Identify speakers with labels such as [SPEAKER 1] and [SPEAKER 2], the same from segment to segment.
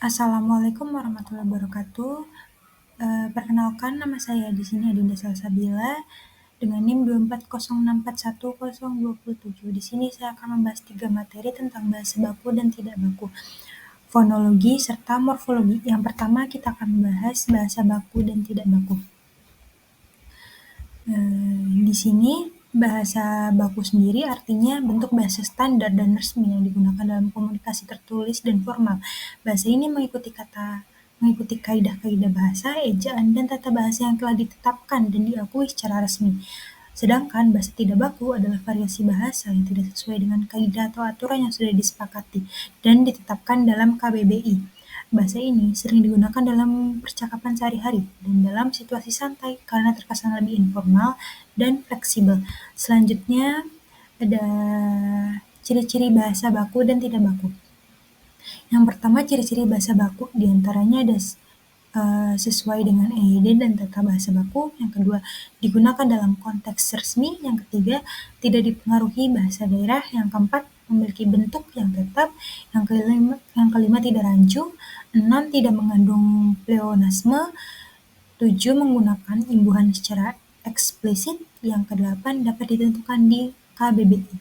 [SPEAKER 1] Assalamualaikum warahmatullahi wabarakatuh. Perkenalkan nama saya di sini Adinda Salsabila dengan NIM 24064102027. Di sini saya akan membahas 3 materi tentang bahasa baku dan tidak baku, fonologi serta morfologi. Yang pertama kita akan membahas bahasa baku dan tidak baku. Di sini bahasa baku sendiri artinya bentuk bahasa standar dan resmi yang digunakan dalam komunikasi tertulis dan formal. Bahasa ini mengikuti kaidah-kaidah bahasa, ejaan, dan tata bahasa yang telah ditetapkan dan diakui secara resmi. Sedangkan bahasa tidak baku adalah variasi bahasa yang tidak sesuai dengan kaidah atau aturan yang sudah disepakati dan ditetapkan dalam KBBI. Bahasa ini sering digunakan dalam percakapan sehari-hari dan dalam situasi santai karena terkesan lebih informal dan fleksibel. Selanjutnya ada ciri-ciri bahasa baku dan tidak baku. Yang pertama, ciri-ciri bahasa baku diantaranya ada sesuai dengan EYD dan tata bahasa baku. Yang kedua, digunakan dalam konteks resmi. Yang ketiga, tidak dipengaruhi bahasa daerah. Yang keempat, memiliki bentuk yang tetap. Yang kelima tidak rancu. 6, tidak mengandung pleonasme. 7, menggunakan imbuhan secara eksplisit. Yang kedelapan, dapat ditentukan di KBBI.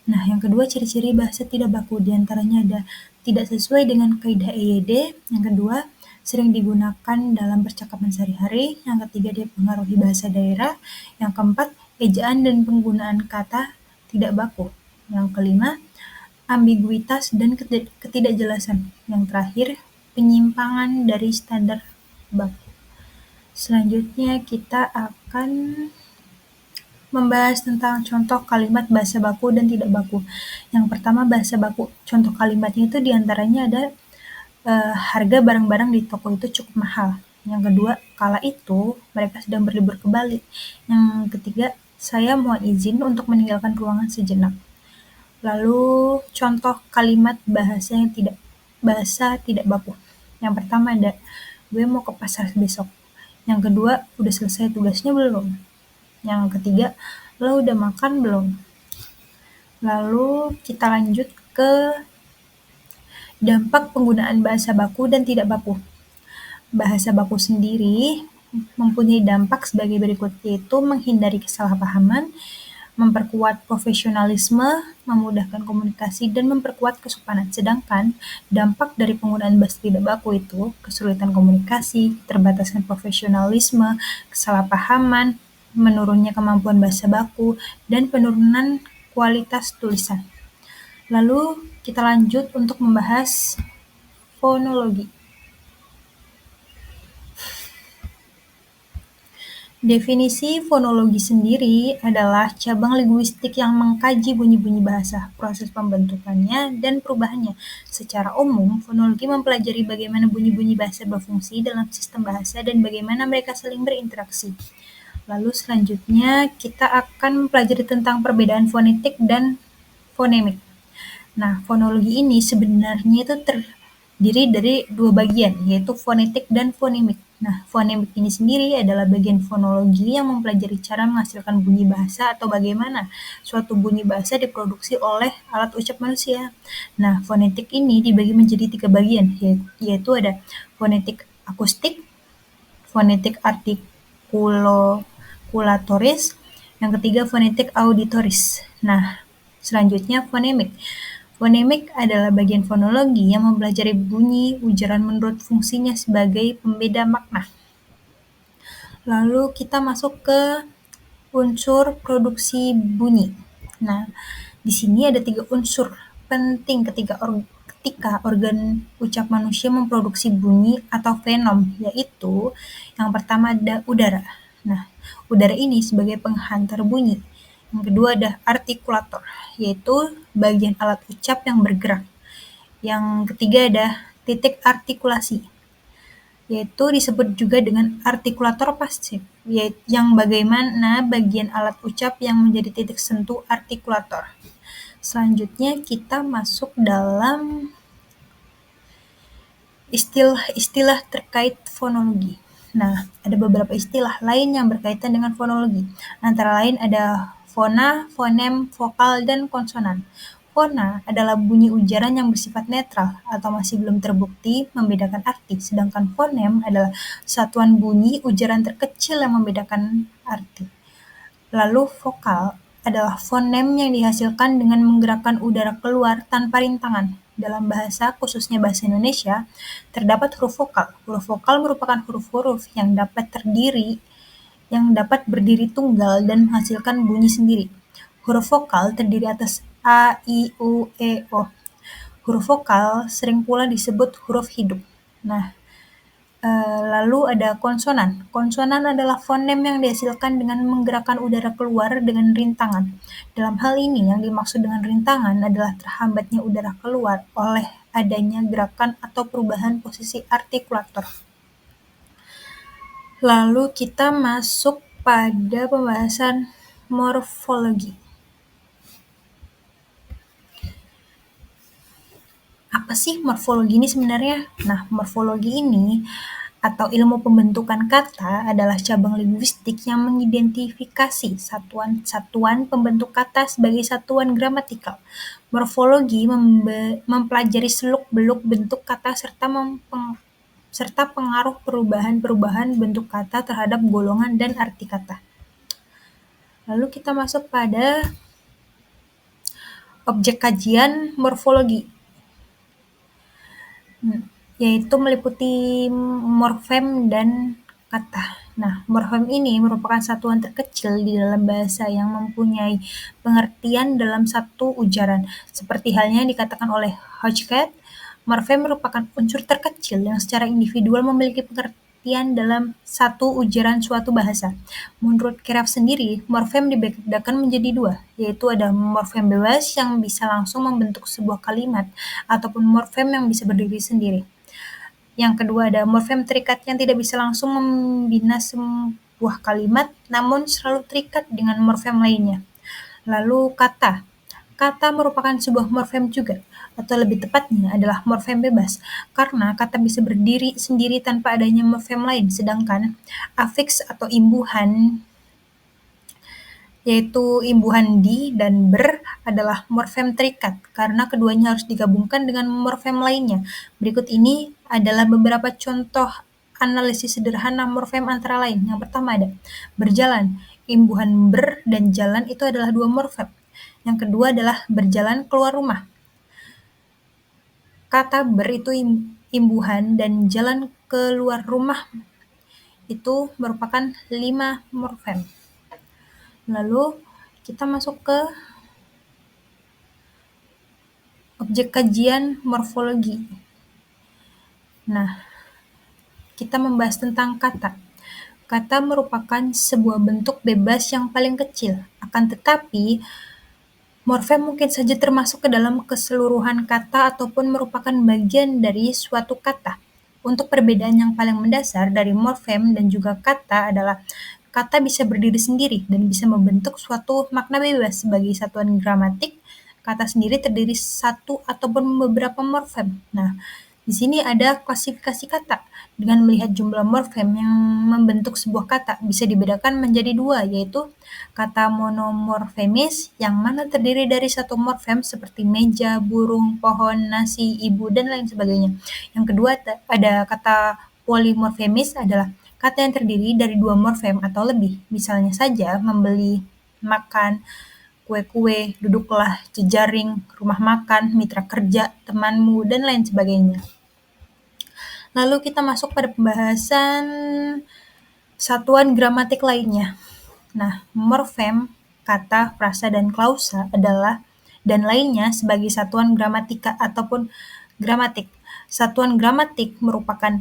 [SPEAKER 1] Nah, yang kedua, ciri-ciri bahasa tidak baku diantaranya ada tidak sesuai dengan kaidah EYD. Yang kedua, sering digunakan dalam percakapan sehari-hari. Yang ketiga, dipengaruhi bahasa daerah. Yang keempat, ejaan dan penggunaan kata tidak baku. Yang kelima, ambiguitas dan ketidakjelasan. Yang terakhir, penyimpangan dari standar baku. Selanjutnya kita akan membahas tentang contoh kalimat bahasa baku dan tidak baku. Yang pertama, bahasa baku. Contoh kalimatnya itu diantaranya ada harga barang-barang di toko itu cukup mahal. Yang kedua, kala itu mereka sedang berlibur ke Bali. Yang ketiga, saya mohon izin untuk meninggalkan ruangan sejenak. Lalu contoh kalimat bahasa tidak baku. Yang pertama ada, gue mau ke pasar besok. Yang kedua, udah selesai tugasnya belum? Yang ketiga, lo udah makan belum? Lalu kita lanjut ke dampak penggunaan bahasa baku dan tidak baku. Bahasa baku sendiri mempunyai dampak sebagai berikut, yaitu menghindari kesalahpahaman, memperkuat profesionalisme, memudahkan komunikasi, dan memperkuat kesopanan. Sedangkan dampak dari penggunaan bahasa tidak baku itu kesulitan komunikasi, keterbatasan profesionalisme, kesalahpahaman, menurunnya kemampuan bahasa baku, dan penurunan kualitas tulisan. Lalu kita lanjut untuk membahas fonologi. Definisi fonologi sendiri adalah cabang linguistik yang mengkaji bunyi-bunyi bahasa, proses pembentukannya, dan perubahannya. Secara umum, fonologi mempelajari bagaimana bunyi-bunyi bahasa berfungsi dalam sistem bahasa dan bagaimana mereka saling berinteraksi. Lalu selanjutnya kita akan mempelajari tentang perbedaan fonetik dan fonemik. Nah, fonologi ini sebenarnya itu terdiri dari 2 bagian, yaitu fonetik dan fonemik. Nah, fonemik ini sendiri adalah bagian fonologi yang mempelajari cara menghasilkan bunyi bahasa atau bagaimana suatu bunyi bahasa diproduksi oleh alat ucap manusia. Nah, fonetik ini dibagi menjadi 3 bagian, yaitu ada fonetik akustik, fonetik artikulatoris, yang ketiga fonetik auditoris. Nah, selanjutnya fonemik. Fonemik adalah bagian fonologi yang mempelajari bunyi ujaran menurut fungsinya sebagai pembeda makna. Lalu kita masuk ke unsur produksi bunyi. Nah, di sini ada 3 unsur penting ketika organ ucap manusia memproduksi bunyi atau fenom, yaitu yang pertama ada udara. Nah, udara ini sebagai penghantar bunyi. Yang kedua ada artikulator, yaitu bagian alat ucap yang bergerak. Yang ketiga ada titik artikulasi, yaitu disebut juga dengan artikulator pasif, yang bagaimana bagian alat ucap yang menjadi titik sentuh artikulator. Selanjutnya kita masuk dalam istilah-istilah terkait fonologi. Nah, ada beberapa istilah lain yang berkaitan dengan fonologi. Antara lain ada fona, fonem, vokal, dan konsonan. Fona adalah bunyi ujaran yang bersifat netral atau masih belum terbukti membedakan arti, sedangkan fonem adalah satuan bunyi ujaran terkecil yang membedakan arti. Lalu vokal adalah fonem yang dihasilkan dengan menggerakkan udara keluar tanpa rintangan. Dalam bahasa, khususnya bahasa Indonesia, terdapat huruf vokal. Huruf vokal merupakan huruf-huruf yang dapat berdiri tunggal dan menghasilkan bunyi sendiri. Huruf vokal terdiri atas A, I, U, E, O. Huruf vokal sering pula disebut huruf hidup. Nah, lalu ada konsonan. Konsonan adalah fonem yang dihasilkan dengan menggerakkan udara keluar dengan rintangan. Dalam hal ini, yang dimaksud dengan rintangan adalah terhambatnya udara keluar oleh adanya gerakan atau perubahan posisi artikulator. Lalu kita masuk pada pembahasan morfologi. Apa sih morfologi ini sebenarnya? Nah, morfologi ini atau ilmu pembentukan kata adalah cabang linguistik yang mengidentifikasi satuan-satuan pembentuk kata sebagai satuan gramatikal. Morfologi mempelajari seluk-beluk bentuk kata serta pengaruh perubahan-perubahan bentuk kata terhadap golongan dan arti kata. Lalu kita masuk pada objek kajian morfologi, yaitu meliputi morfem dan kata. Nah, morfem ini merupakan satuan terkecil di dalam bahasa yang mempunyai pengertian dalam satu ujaran. Seperti halnya dikatakan oleh Hodgkin, morfem merupakan unsur terkecil yang secara individual memiliki pengertian dalam satu ujaran suatu bahasa. Menurut Keraf sendiri, morfem dibedakan menjadi dua, yaitu ada morfem bebas yang bisa langsung membentuk sebuah kalimat, ataupun morfem yang bisa berdiri sendiri. Yang kedua ada morfem terikat yang tidak bisa langsung membina sebuah kalimat, namun selalu terikat dengan morfem lainnya. Lalu kata. Kata merupakan sebuah morfem juga, atau lebih tepatnya adalah morfem bebas, karena kata bisa berdiri sendiri tanpa adanya morfem lain, sedangkan afiks atau imbuhan yaitu imbuhan di dan ber adalah morfem terikat, karena keduanya harus digabungkan dengan morfem lainnya. Berikut ini adalah beberapa contoh analisis sederhana morfem antara lain. Yang pertama ada berjalan. Imbuhan ber dan jalan itu adalah dua morfem. Yang kedua adalah berjalan keluar rumah. Kata ber itu imbuhan dan jalan keluar rumah itu merupakan 5 morfem. Lalu kita masuk ke objek kajian morfologi. Nah, kita membahas tentang kata. Kata merupakan sebuah bentuk bebas yang paling kecil, akan tetapi morfem mungkin saja termasuk ke dalam keseluruhan kata ataupun merupakan bagian dari suatu kata. Untuk perbedaan yang paling mendasar dari morfem dan juga kata adalah kata bisa berdiri sendiri dan bisa membentuk suatu makna bebas sebagai satuan gramatik. Kata sendiri terdiri satu ataupun beberapa morfem. Nah, di sini ada klasifikasi kata. Dengan melihat jumlah morfem yang membentuk sebuah kata bisa dibedakan menjadi dua, yaitu kata monomorfemis yang mana terdiri dari satu morfem seperti meja, burung, pohon, nasi, ibu, dan lain sebagainya. Yang kedua ada kata polimorfemis adalah kata yang terdiri dari dua morfem atau lebih, misalnya saja membeli, makan, kue-kue, duduklah, jejaring, rumah makan, mitra kerja, temanmu, dan lain sebagainya. Lalu kita masuk pada pembahasan satuan gramatik lainnya. Nah, morfem, kata, frasa, dan klausa adalah dan lainnya sebagai satuan gramatika ataupun gramatik. Satuan gramatik merupakan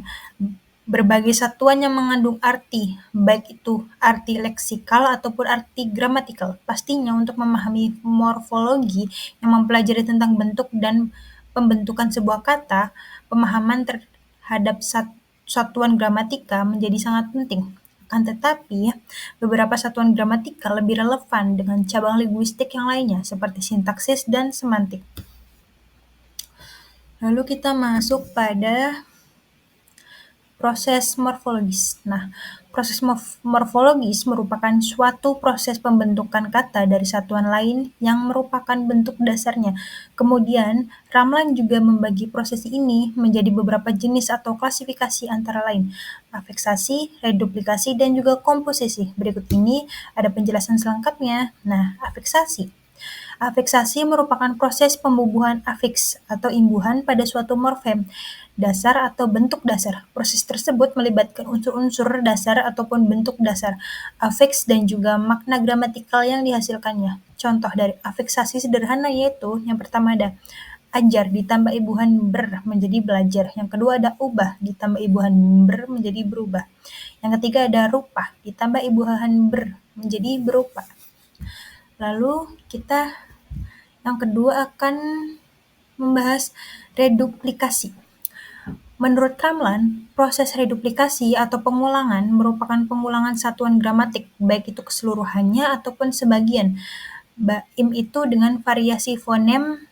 [SPEAKER 1] berbagai satuan yang mengandung arti, baik itu arti leksikal ataupun arti gramatikal. Pastinya untuk memahami morfologi yang mempelajari tentang bentuk dan pembentukan sebuah kata, pemahaman terhadap satuan gramatika menjadi sangat penting. Akan tetapi, beberapa satuan gramatika lebih relevan dengan cabang linguistik yang lainnya, seperti sintaksis dan semantik. Lalu kita masuk pada Proses morfologis. Nah, proses morfologis merupakan suatu proses pembentukan kata dari satuan lain yang merupakan bentuk dasarnya. Kemudian, Ramlan juga membagi proses ini menjadi beberapa jenis atau klasifikasi antara lain, afiksasi, reduplikasi, dan juga komposisi. Berikut ini ada penjelasan selengkapnya. Nah, afiksasi. Afiksasi merupakan proses pembubuhan afiks atau imbuhan pada suatu morfem, dasar atau bentuk dasar. Proses tersebut melibatkan unsur-unsur dasar ataupun bentuk dasar, afiks dan juga makna gramatikal yang dihasilkannya. Contoh dari afiksasi sederhana yaitu yang pertama ada ajar ditambah imbuhan ber menjadi belajar. Yang kedua ada ubah ditambah imbuhan ber menjadi berubah. Yang ketiga ada rupa ditambah imbuhan ber menjadi berupa. Lalu kita yang kedua akan membahas reduplikasi. Menurut Ramlan, proses reduplikasi atau pengulangan merupakan pengulangan satuan gramatik, baik itu keseluruhannya ataupun sebagian. Baim itu dengan variasi fonem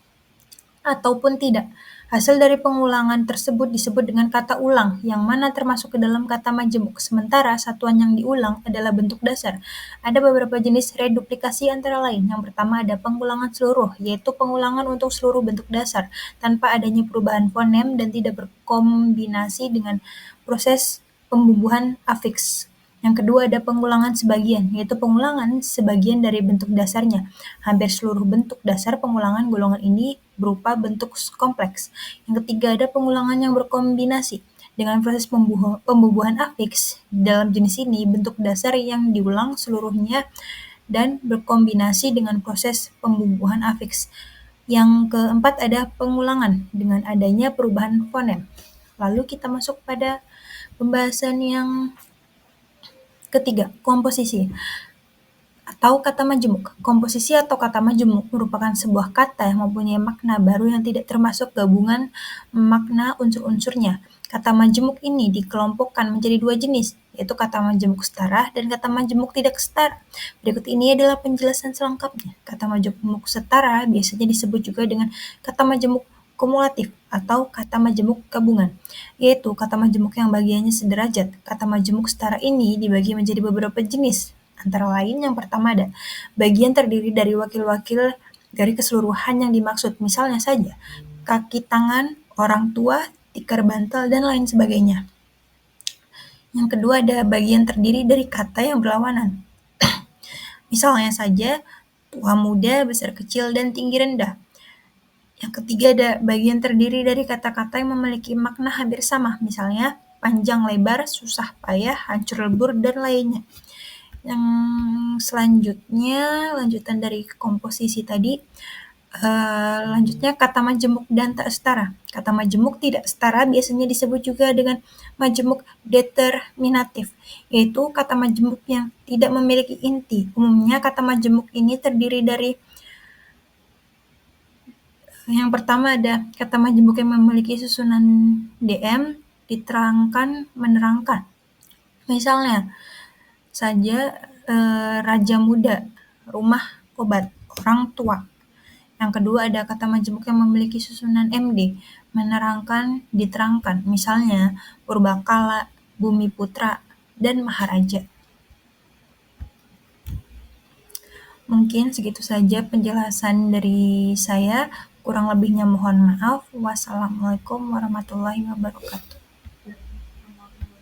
[SPEAKER 1] ataupun tidak. Hasil dari pengulangan tersebut disebut dengan kata ulang, yang mana termasuk ke dalam kata majemuk, sementara satuan yang diulang adalah bentuk dasar. Ada beberapa jenis reduplikasi antara lain. Yang pertama ada pengulangan seluruh, yaitu pengulangan untuk seluruh bentuk dasar, tanpa adanya perubahan fonem dan tidak berkombinasi dengan proses pembubuhan afiks. Yang kedua ada pengulangan sebagian, yaitu pengulangan sebagian dari bentuk dasarnya. Hampir seluruh bentuk dasar pengulangan golongan ini berupa bentuk kompleks. Yang ketiga ada pengulangan yang berkombinasi. Dengan proses pembubuhan afiks, dalam jenis ini bentuk dasar yang diulang seluruhnya dan berkombinasi dengan proses pembubuhan afiks. Yang keempat ada pengulangan dengan adanya perubahan fonem. Lalu kita masuk pada pembahasan yang ketiga, komposisi atau kata majemuk. Komposisi atau kata majemuk merupakan sebuah kata yang mempunyai makna baru yang tidak termasuk gabungan makna unsur-unsurnya. Kata majemuk ini dikelompokkan menjadi dua jenis, yaitu kata majemuk setara dan kata majemuk tidak setara. Berikut ini adalah penjelasan selengkapnya. Kata majemuk setara biasanya disebut juga dengan kata majemuk kumulatif atau kata majemuk gabungan, yaitu kata majemuk yang bagiannya sederajat. Kata majemuk setara ini dibagi menjadi beberapa jenis, antara lain yang pertama ada bagian terdiri dari wakil-wakil dari keseluruhan yang dimaksud, misalnya saja kaki tangan, orang tua, tikar bantal, dan lain sebagainya. Yang kedua ada bagian terdiri dari kata yang berlawanan, misalnya saja tua muda, besar kecil, dan tinggi rendah. Yang ketiga ada bagian terdiri dari kata-kata yang memiliki makna hampir sama, misalnya panjang lebar, susah payah, hancur lebur, dan lainnya. Yang selanjutnya, lanjutan dari komposisi tadi, lanjutnya kata majemuk dan tak setara. Kata majemuk tidak setara biasanya disebut juga dengan majemuk determinatif, yaitu kata majemuk yang tidak memiliki inti. Umumnya kata majemuk ini terdiri dari yang pertama ada kata majemuk yang memiliki susunan DM, diterangkan, menerangkan. Misalnya saja raja muda, rumah obat, orang tua. Yang kedua ada kata majemuk yang memiliki susunan MD, menerangkan, diterangkan. Misalnya purbakala, bumi putra, dan maharaja. Mungkin segitu saja penjelasan dari saya. Kurang lebihnya mohon maaf. Wassalamualaikum warahmatullahi wabarakatuh.